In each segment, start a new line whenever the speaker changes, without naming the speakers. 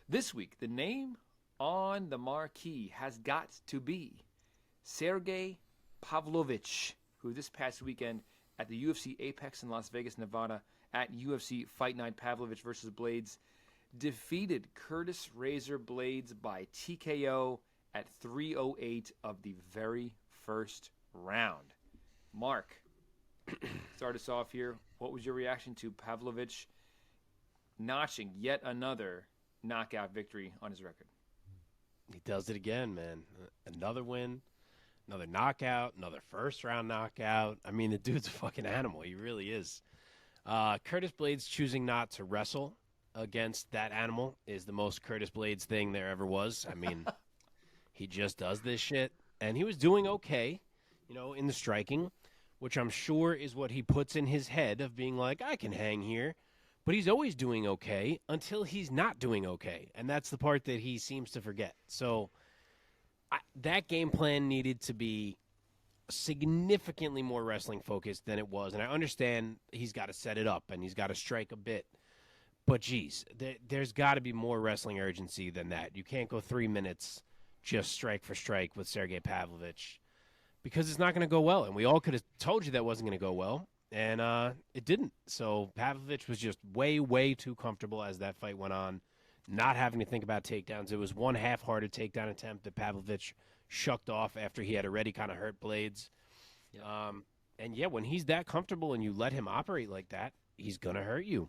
This week, the name on the marquee has got to be Sergei Pavlovich, who this past weekend at the UFC Apex in Las Vegas, Nevada, at UFC Fight Night Pavlovich versus Blaydes, defeated Curtis Razor Blaydes by TKO at 3:08 of the very first round. Mark, start us off here. What was your reaction to Pavlovich notching yet another knockout victory on his record?
He does it again, man. Another win, another knockout, another first round knockout. I mean, the dude's a fucking animal. He really is. Curtis Blaydes choosing not to wrestle against that animal is the most Curtis Blaydes thing there ever was. I mean, he just does this shit. And he was doing okay, in the striking, which I'm sure is what he puts in his head of being like, I can hang here. But he's always doing okay until he's not doing okay. And that's the part that he seems to forget. So that game plan needed to be significantly more wrestling focused than it was. And I understand he's got to set it up and he's got to strike a bit. But, geez, there's got to be more wrestling urgency than that. You can't go 3 minutes just strike for strike with Sergei Pavlovich because it's not going to go well. And we all could have told you that wasn't going to go well. And it didn't. So Pavlovich was just way, way too comfortable as that fight went on, not having to think about takedowns. It was one half-hearted takedown attempt that Pavlovich shucked off after he had already kind of hurt Blaydes.
Yeah.
And, yeah, when he's that comfortable and you let him operate like that, he's going to hurt you.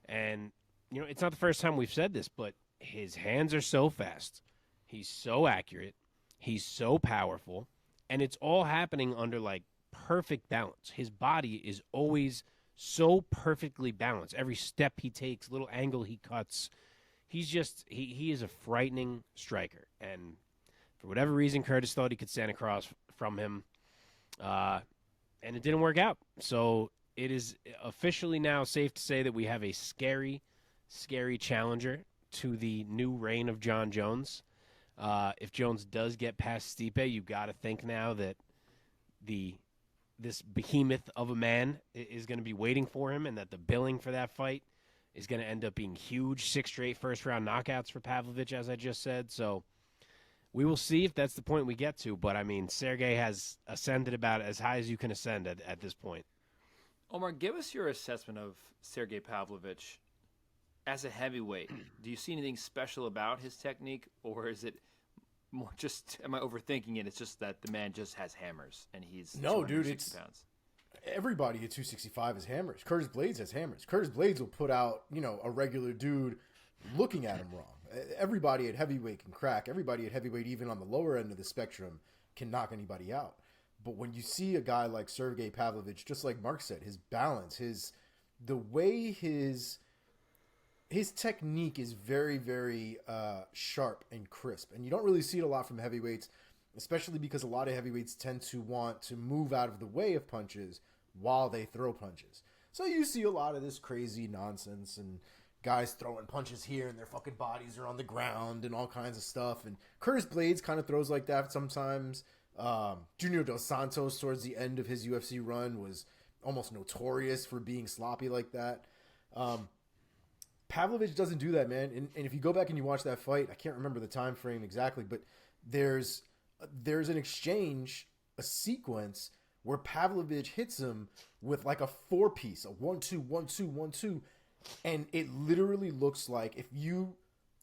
And, it's not the first time we've said this, but his hands are so fast. He's so accurate. He's so powerful. And it's all happening under, perfect balance. His body is always so perfectly balanced. Every step he takes, little angle he cuts, he's just he is a frightening striker. And for whatever reason, Curtis thought he could stand across from him, and it didn't work out. So it is officially now safe to say that we have a scary, scary challenger to the new reign of John Jones. If Jones does get past Stipe, you got to think now that this behemoth of a man is going to be waiting for him and that the billing for that fight is going to end up being huge. 6 straight first-round knockouts for Pavlovich, as I just said. So we will see if that's the point we get to. But, I mean, Sergey has ascended about as high as you can ascend at this point.
Omar, give us your assessment of Sergei Pavlovich as a heavyweight. Do you see anything special about his technique, or is it more just, am I overthinking it? It's just that the man just has hammers, and he's
No, dude,
260
it's
pounds.
everybody at 265 has hammers. Curtis Blaydes has hammers. Curtis Blaydes will put out, a regular dude looking at him wrong. Everybody at heavyweight can crack. Everybody at heavyweight, even on the lower end of the spectrum, can knock anybody out. But when you see a guy like Sergei Pavlovich, just like Mark said, his balance, the way his technique is very, very sharp and crisp. And you don't really see it a lot from heavyweights, especially because a lot of heavyweights tend to want to move out of the way of punches while they throw punches. So you see a lot of this crazy nonsense and guys throwing punches here and their fucking bodies are on the ground and all kinds of stuff. And Curtis Blaydes kind of throws like that sometimes. Junior Dos Santos, towards the end of his UFC run, was almost notorious for being sloppy like that. Pavlovich doesn't do that, man. And if you go back and you watch that fight, I can't remember the time frame exactly, but there's an exchange, a sequence where Pavlovich hits him with like a 4-piece, a 1-2, 1-2, 1-2, and it literally looks like if you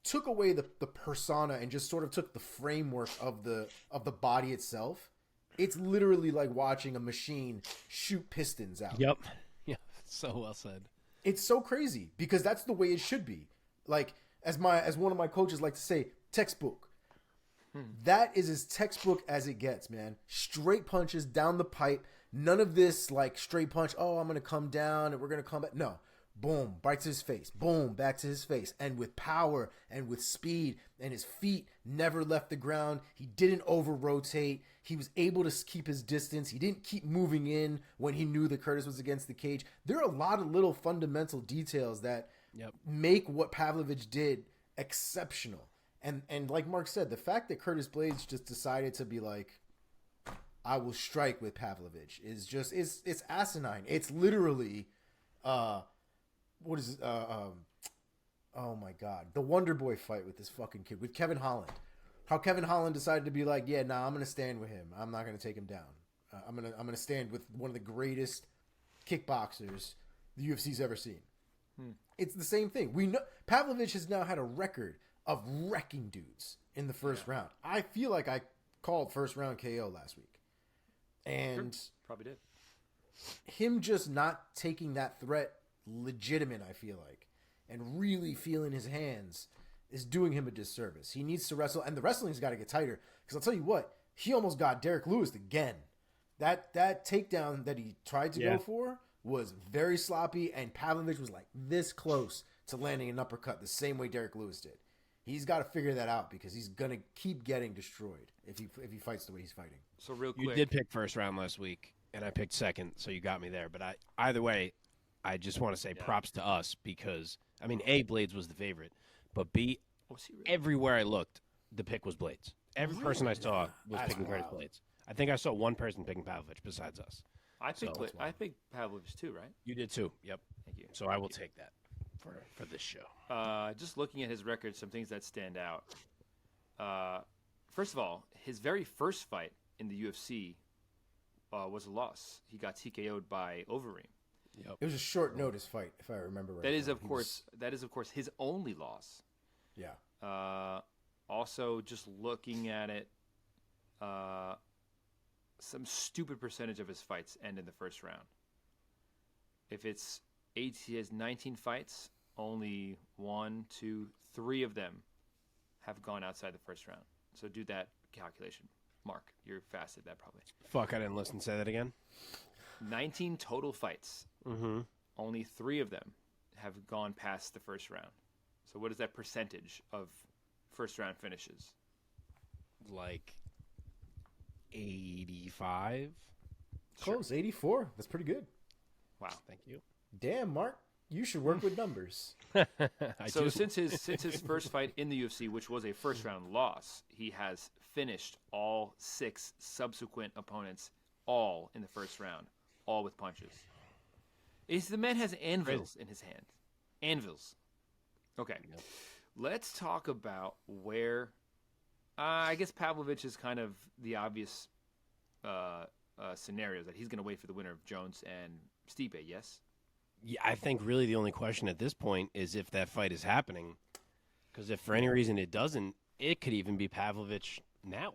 took away the persona and just sort of took the framework of the body itself, it's literally like watching a machine shoot pistons out.
Yep. Yeah, so well said.
It's so crazy because that's the way it should be. Like as one of my coaches like to say, textbook. That is as textbook as it gets, man. Straight punches down the pipe. None of this like straight punch. Oh, I'm gonna come down and we're gonna come back. No, boom, right to his face. Boom, back to his face. And with power and with speed, and his feet never left the ground. He didn't over rotate. He was able to keep his distance. He didn't keep moving in when he knew that Curtis was against the cage. There are a lot of little fundamental details that make what Pavlovich did exceptional. And like Mark said, the fact that Curtis Blaydes just decided to be like, I will strike with Pavlovich is just it's asinine. It's literally what is it? Oh my God, the Wonder Boy fight with this fucking kid with Kevin Holland. How Kevin Holland decided to be like, yeah, nah, I'm gonna stand with him. I'm not gonna take him down. I'm gonna stand with one of the greatest kickboxers the UFC's ever seen. It's the same thing. We know Pavlovich has now had a record of wrecking dudes in the first round. I feel like I called first round KO last week, and
Probably did.
him just not taking that threat legitimate, I feel like, and really feeling his hands is doing him a disservice. He needs to wrestle, and the wrestling's got to get tighter. Because I'll tell you what, he almost got Derek Lewis again. That takedown that he tried to go for was very sloppy, and Pavlovich was like this close to landing an uppercut the same way Derek Lewis did. He's got to figure that out because he's gonna keep getting destroyed if he fights the way he's fighting.
So real quick,
You did pick first round last week, and I picked second, so you got me there. But either way, I just want to say props to us because, I mean, A, Blaydes was the favorite, but B,
was he really?
everywhere I looked, the pick was Blaydes. Every person I saw was
That's
picking Curtis
wild.
Blaydes. I think I saw one person picking Pavlovich besides us.
I picked
So-
I picked Pavlovich too, right?
You did too. Yep.
Thank you.
So I will take that for this show.
Just looking at his record, some things that stand out. First of all, his very first fight in the UFC was a loss. He got TKO'd by Overeem.
It was a short notice fight, if I remember right.
That is, of
He
course, his only loss.
yeah.
Also, just looking at it, some stupid percentage of his fights end in the first round. If it's 8, he has 19 fights. Only 1, 2, 3 of them have gone outside the first round. So do that calculation. Mark, you're fast at that probably.
Fuck, I didn't listen. Say that again.
19 total fights.
Mm-hmm.
Only 3 of them have gone past the first round. So what is that percentage of first round finishes?
Like 85.
Close, 84. That's pretty good.
Wow.
Thank you.
Damn, Mark, you should work with numbers.
So since his first fight in the UFC, which was a first round loss, he has finished all 6 subsequent opponents, all in the first round, all with punches. The man has anvils in his hand. Anvils. Okay.
Yep.
Let's talk about where I guess Pavlovich is kind of the obvious scenario that he's going to wait for the winner of Jones and Stipe, yes?
Yeah, I think really the only question at this point is if that fight is happening. Because if for any reason it doesn't, it could even be Pavlovich now.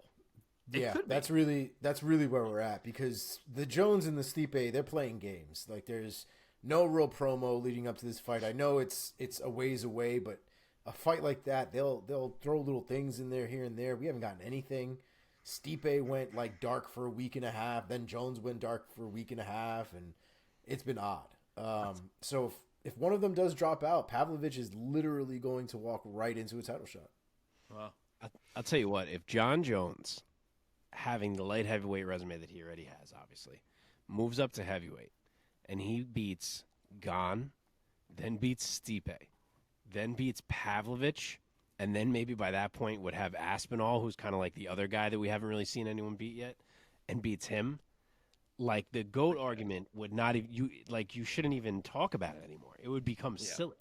Yeah,
could be.
that's really where we're at because the Jones and the Stipe, they're playing games. Like there's no real promo leading up to this fight. I know it's a ways away, but a fight like that, they'll throw little things in there here and there. We haven't gotten anything. Stipe went like dark for a week and a half, then Jones went dark for a week and a half, and it's been odd. So if one of them does drop out, Pavlovich is literally going to walk right into a title shot.
Well,
I'll tell you what, if John Jones, having the light heavyweight resume that he already has, obviously, moves up to heavyweight, and he beats Gane, then beats Stipe, then beats Pavlovich, and then maybe by that point would have Aspinall, who's kind of like the other guy that we haven't really seen anyone beat yet, and beats him, like the GOAT argument would not even, you shouldn't even talk about it anymore. It would become silly.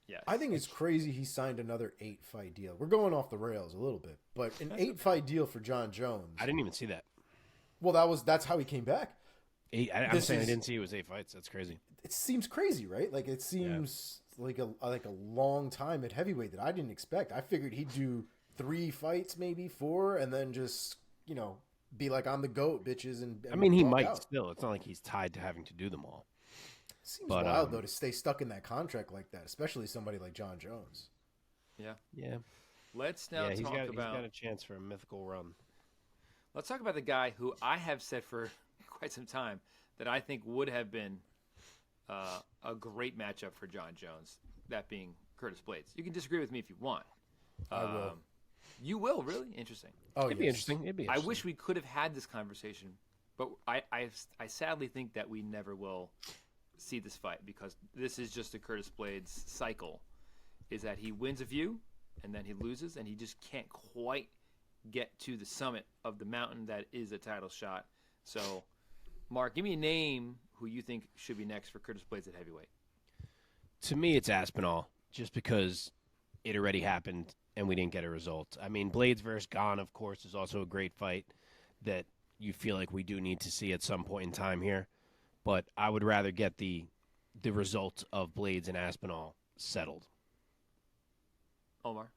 yes.
I think it's crazy he signed another 8-fight deal. We're going off the rails a little bit, but an 8-fight deal for John Jones.
I didn't even see that.
Well, that's how he came back.
I'm
This
saying
is-
I didn't see it was 8 fights. That's crazy.
It seems crazy, right? Like it seems like a long time at heavyweight that I didn't expect. I figured he'd do 3 fights, maybe 4, and then just be like, I'm the GOAT, bitches. And
I mean, he
walk
might
out.
still. It's not like he's tied to having to do them all.
Seems
but,
wild though to stay stuck in that contract like that, especially somebody like John Jones.
Yeah.
Yeah.
Let's now
He's
talk
got
about
a chance for a mythical run.
let's talk about the guy who I have said for quite some time that I think would have been a great matchup for John Jones, that being Curtis Blaydes. You can disagree with me if you want.
I will.
You will, really? Interesting.
Oh,
It'd be interesting. It'd be
I
interesting.
wish we could have had this conversation, but I sadly think that we never will see this fight because this is just a Curtis Blaydes cycle, is that he wins a few and then he loses and he just can't quite get to the summit of the mountain that is a title shot. So, Mark, give me a name who you think should be next for Curtis Blaydes at heavyweight.
To me, it's Aspinall, just because it already happened and we didn't get a result. I mean, Blaydes versus Gane, of course, is also a great fight that you feel like we do need to see at some point in time here. But I would rather get the result of Blaydes and Aspinall settled.
Omar,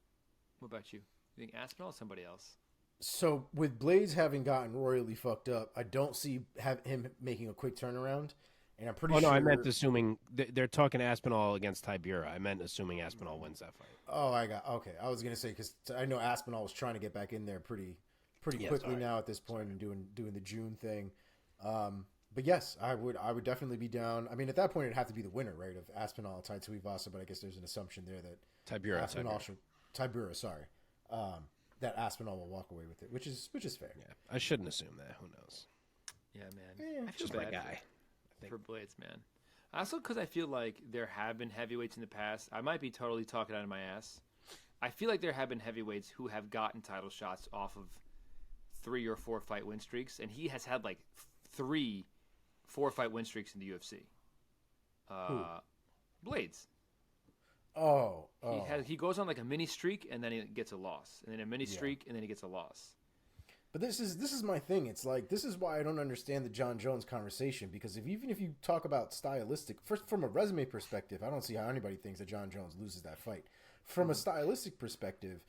what about you? You think Aspinall or somebody else?
So with Blaydes having gotten royally fucked up, I don't see him making a quick turnaround, and I'm pretty
Oh,
sure.
no, I meant assuming they're talking Aspinall against Tibura. I meant assuming Aspinall wins that fight.
Oh, okay. I was gonna say because I know Aspinall was trying to get back in there pretty
Yeah,
quickly
sorry.
now at this point and doing the June thing. But yes, I would definitely be down. I mean, at that point, it'd have to be the winner, right, of Aspinall Tai Tuivasa. But I guess there's an assumption there that
Tibura.
Tibura, sorry, that Aspinall will walk away with it, which is fair.
Yeah, I shouldn't assume that. Who knows?
Yeah, man.
Yeah,
I feel
Just my
bad
guy.
for Blaydes, man. Also, because I feel like there have been heavyweights in the past. I might be totally talking out of my ass. I feel like there have been heavyweights who have gotten title shots off of 3 or 4 fight win streaks, and he has had like 3 4-fight win streaks in the UFC. Blaydes.
Oh,
He goes on like a mini streak and then he gets a loss, and then a mini streak and then he gets a loss.
But this is my thing. It's like this is why I don't understand the John Jones conversation, because even if you talk about stylistic, first from a resume perspective, I don't see how anybody thinks that John Jones loses that fight. From a stylistic perspective,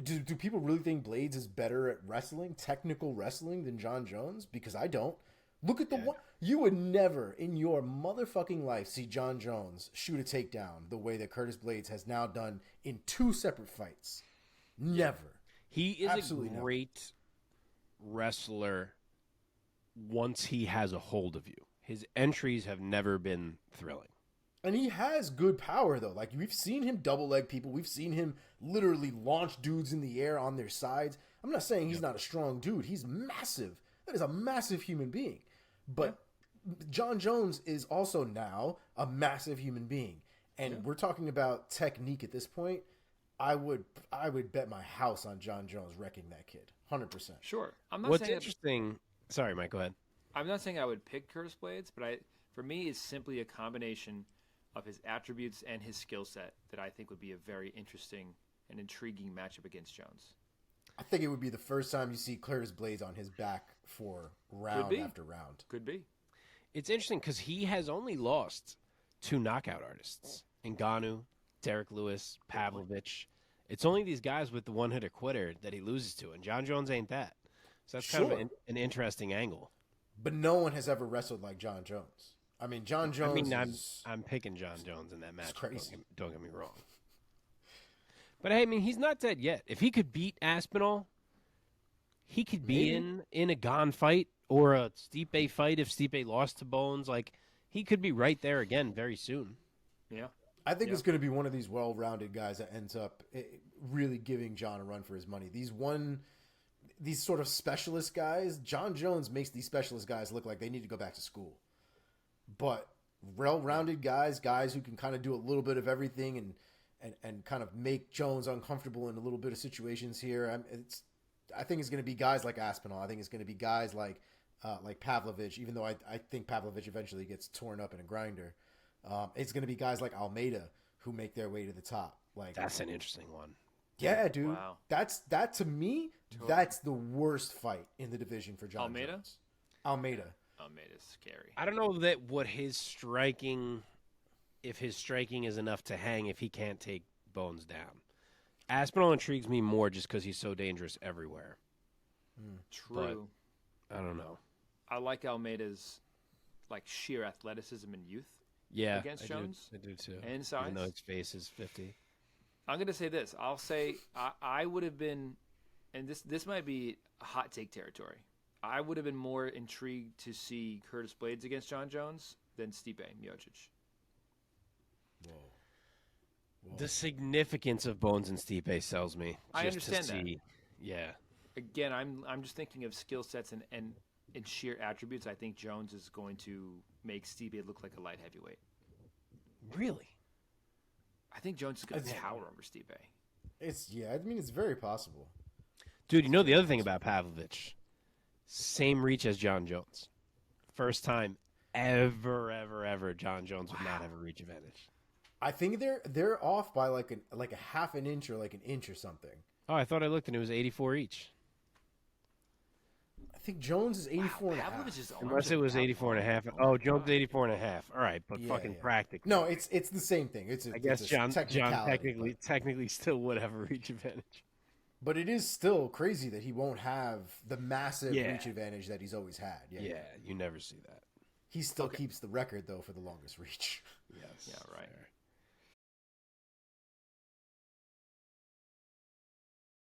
do people really think Blaydes is better at wrestling, technical wrestling, than John Jones? Because I don't. Look at the one. You would never in your motherfucking life see John Jones shoot a takedown the way that Curtis Blaydes has now done in 2 separate fights. Never.
He is
Absolutely
a great wrestler once he has a hold of you. His entries have never been thrilling.
And he has good power, though. Like, we've seen him double leg people. We've seen him literally launch dudes in the air on their sides. I'm not saying he's not a strong dude. He's massive. That is a massive human being. But John Jones is also now a massive human being. And we're talking about technique at this point. I would bet my house on John Jones wrecking that kid. 100%.
Sure. I'm not
What's
saying
interesting... Sorry, Mike, go ahead.
I'm not saying I would pick Curtis Blaydes, but for me, it's simply a combination of his attributes and his skill set that I think would be a very interesting and intriguing matchup against Jones.
I think it would be the first time you see Curtis Blaydes on his back for round after round.
Could be.
It's interesting because he has only lost 2 knockout artists. Ngannou, Derek Lewis, Pavlovich. It's only these guys with the one-hitter quitter that he loses to, and John Jones ain't that. So that's kind of an interesting angle.
But no one has ever wrestled like John Jones. I mean, John Jones.
I mean,
is...
I'm picking John Jones in that match.
Crazy.
Don't get me wrong. But hey, I mean, he's not dead yet. If he could beat Aspinall, he could be in a Gane fight or a Stipe fight if Stipe lost to Bones. Like, he could be right there again very soon.
Yeah.
I think it's going to be one of these well-rounded guys that ends up really giving John a run for his money. These sort of specialist guys, John Jones makes these specialist guys look like they need to go back to school. But well-rounded guys who can kind of do a little bit of everything and kind of make Jones uncomfortable in a little bit of situations here. I think it's going to be guys like Aspinall. I think it's going to be guys like Pavlovich, even though I think Pavlovich eventually gets torn up in a grinder. It's going to be guys like Almeida who make their way to the top. Like,
That's an interesting one.
Yeah, dude.
Wow.
That to me, that's the worst fight in the division for John
Almeida?
Jones. Almeida.
Almeida's scary.
I don't know that what his striking, if his striking is enough to hang if he can't take Bones down. Aspinall intrigues me more just because he's so dangerous everywhere.
True.
I don't know.
I like Almeida's sheer athleticism and youth.
Yeah,
Against Jones?
I do too.
And size.
Even though his face is 50.
I'm going to say this. I'll say I would have been, and this might be hot take territory. I would have been more intrigued to see Curtis Blaydes against John Jones than Stipe Miocic.
Whoa.
The significance of Bones and Stipe sells me.
I
just
understand
to see, Yeah.
Again, I'm just thinking of skill sets and sheer attributes. I think Jones is going to make Stipe look like a light heavyweight.
Really?
I think Jones is going to power over Stipe.
It's very possible.
Dude, you know the other thing about Pavlovich? Same reach as John Jones. First time ever John Jones would not have a reach advantage.
I think they're off by like a half an inch or like an inch or something.
Oh, I thought I looked and it was 84 each.
I think Jones is 84 and a half.
Pavlovich's arms
Unless
are
it was
that
84 and a
long.
half.
Oh,
Oh,
my
Jones
God.
84 and a half. All right, but
Yeah,
fucking
yeah.
practically.
No, it's the same thing.
I guess
it's a
John
technicality,
technically still would have a reach advantage.
but it is still crazy that he won't have the massive
Yeah.
reach advantage that he's always had.
Yeah, you never see that.
He still keeps the record though for the longest reach.
Yes.
Yeah, right.
Fair.